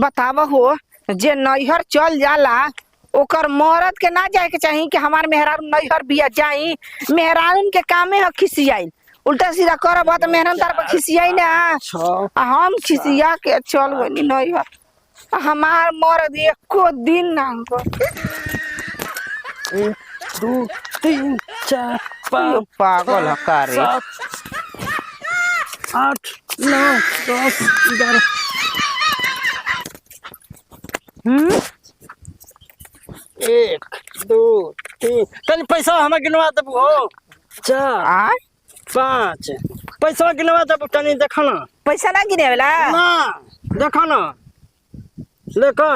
बताव हो, जे नैहर चल जाला ओकर मरद के ना जाए के चाहिए कि हमार मेहरारू नैहर बिया जाई। मेहरारून के कामे ह खिसियाई, उल्टा सीधा करब त मेहरान तार पर खिसियाई ना। आ हम खिसिया के चल गनी नैहर। हमार मरद एको दिन ना हो। 1 2 3 4 5 पागल ह का रे। 7 8 9 10 11 1 2 3 तनी पैसा हमें गिनवा देबू हो। 4 आ 5 पैसा गिनवा देबू तनी देखो ना। पैसा ना गिने वाला ना देखो ना लेको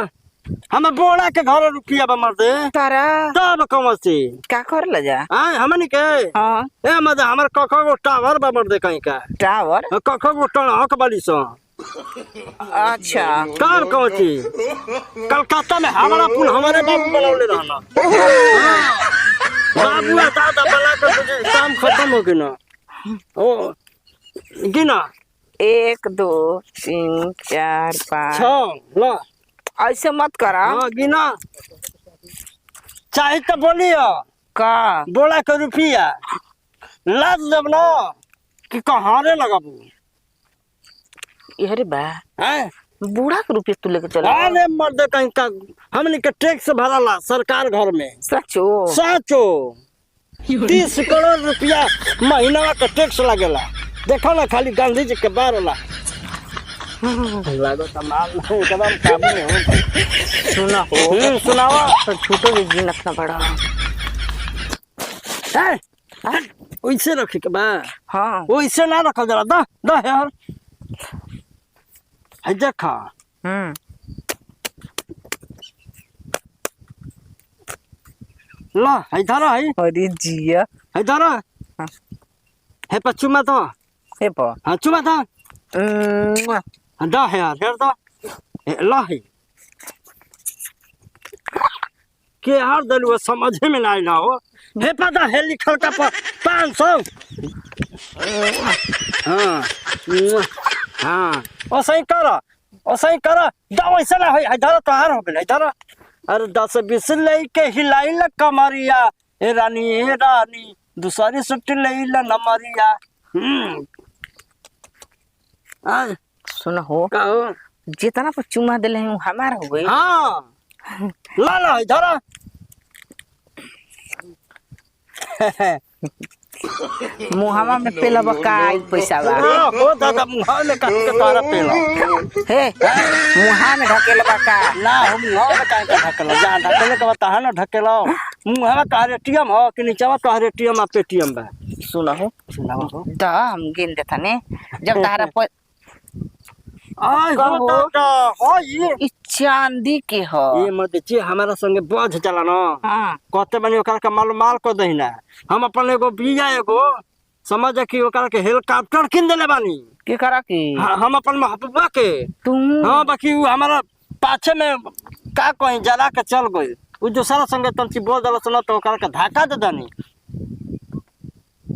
हमें बोला के घर रुपया बा मर दे तारा तब कमसी का कर ल जा। आय हमनी के हां ए मजा हमर कखो गो टावर बा मर दे कहीं का टावर। कखो गो टणक बाली सो। अच्छा कार कमसी कलकत्ता में हमारा पुल हमारे बाबू बनौले रहना। बाबू दादा बना के तुझे काम खत्म हो गया ना। ओ गिना 1 2 3 4 5 6 ला ऐसे मत करा। हाँ गिना चाहे तो बोलियो का बोला के रुपया लाद जब ना कि कहाँ रे लगाबू ये रे बा हैं। बूढ़ा के रुपये तू लेके चला। अरे मर्द कहीं का हमने के टैक्स भराला सरकार घर में सचो साचो 30 करोड़ रुपया महीना का टैक्स लगेला। देखो ना खाली गांधी जी के बारला लागो तमाम एकदम काबू में हो। सुना हो सुनावा तो छोटो भी जीन अपना बड़ा। है वैसे रखे के बा हाँ वैसे ना रखल जरा दा दा यार है देखा ला है धरा अरे जिया है धरा हाँ। है पचुमा तो हे पा हाँ चुमा था दा है यार दा ला है के यार दलुआ समझे में ना आइला हो। हे पता है लिखल का 500 हाँ हाँ ओसही कर दा वैसे ना है धरा तोहार हो गेल धरा। अरे 10 20 लेके हिलाइल कमरिया ए रानी दूसरी सुट लेइल नमरिया। आज सुना हो का हो जितना पर चुमा दिले हैं हमार हो गई। हाँ ला ला धरा मुहावा में पेला बका पैसा बा। हो दादा मुहा में काट के तारा पेला हे मुहा में ढकेल बका ना हम मुहा में काट के ढकेला जा ढकेले के बता है ना ढकेला मुहा में का एटीएम हो कि नीचवा का एटीएम आ पेटीएम बा। सुना हो दा हम गिन देता ने जब तारा आय हो दादा हो ई चांदी के हो ये मत जे हमारा संगे बोझ चला ना हाँ कहते बनी ओकरा के माल को दहिना हम अपन एगो बिया एगो समझ कि ओकरा के हेलीकॉप्टर किन देले बानी के करा की हम अपन महबूबा के तुम हाँ बाकी उ हमारा पाछे में का कहीं जला के चल गई उ दूसरा संगे तंची बोल दल सुना तो ओकरा के धक्का दे दनी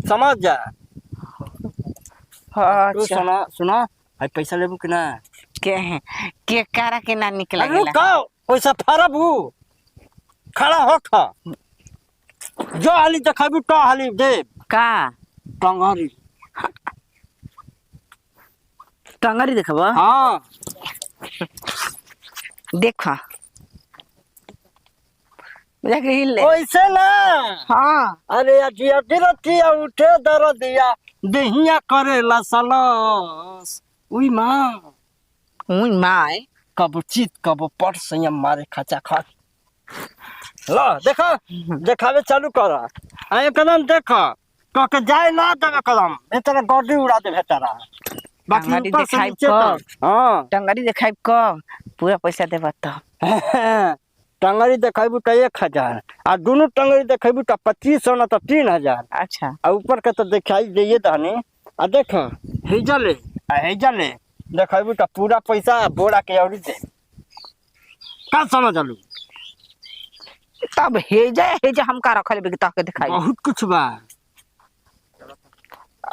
समझ जा। तू अच्छा सुना सुना भाई पैसा लेबू कि ना के करा के ना निकला अरे गेला। का पैसा फरबू खड़ा हो खा जो हाली देखबू तो हाली दे का टंगरी टंगरी देखब हाँ देखा जाके हिले वैसे ना हाँ अरे अजिया दिरतिया उठे दर दिया देहिया करेला सलस उई माँ उई माय कब चित कब पट संयम मारे खचा खच ला देखा देखावे चालू कर आ एकदम देखा कह के जाए ना देवे कदम ए तेरा गड्डी उड़ा दे बेचारा बाकी टंगरी ऊपर से देखाई नीचे क तक हाँ टंगरी देखाई क पूरा पैसा देबा त टंगरी देखेबू तो 1000 आ दोनों टंगरी देखेबू तो 2500 ना तो 3000 अच्छा आ ऊपर के तो दिखाई दिए दहनी आ देख हेजा ले देखेबू तो पूरा पैसा बोरा के औरी दे का समझ लू तब हेजा हम का रखले बे के दिखाई बहुत कुछ बा।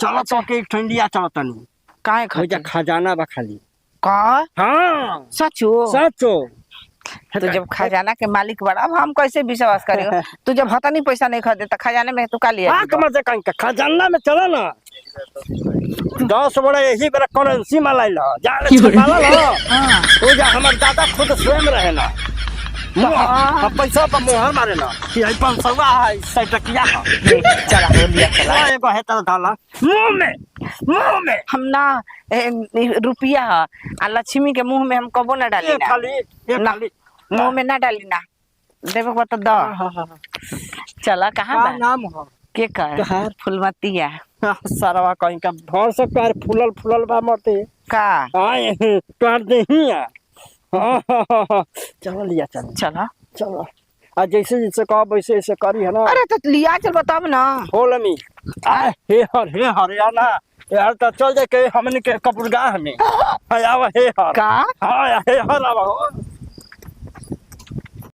चलो तो के ठंडिया चलो तनी काहे हेजा खातिर खजाना बा खाली का हाँ सचो सचो तो जब खजाना के मालिक बड़ा अब हम कैसे विश्वास करेगा तू जब हतनी पैसा नहीं खरीदे तो खजाने में तू का लिया आंख मजे कहीं खजाना में चला ना 10 बड़ा यही बेरा करेंसी में लाइल जाले छपाला लो वो जा हमर दादा खुद स्वयं रहे ना पैसा पर मोहर मारे ना कि 500 है 100 टकिया चला हो लिया चला एगो है तो डाला मुंह में हम ना रुपया आ लक्ष्मी के मुंह में हम कबो ना डाली ये ना खाली मुंह में ना डाली ना देवे को तो दो चला कहाँ का बा नाम हो के कर कहाँ? फुलमतिया सरवा कहीं का भर से पैर फूलल बा मते का आए कर दे ही चलो लिया चला चलो आज जैसे जैसे कहो वैसे वैसे करी है ना अरे तो लिया चल बताब ना बोल मी हे हर याना यार तो चल जाए के हमने के कपूरगाह में आवा हे हर का हाँ हे हर आवा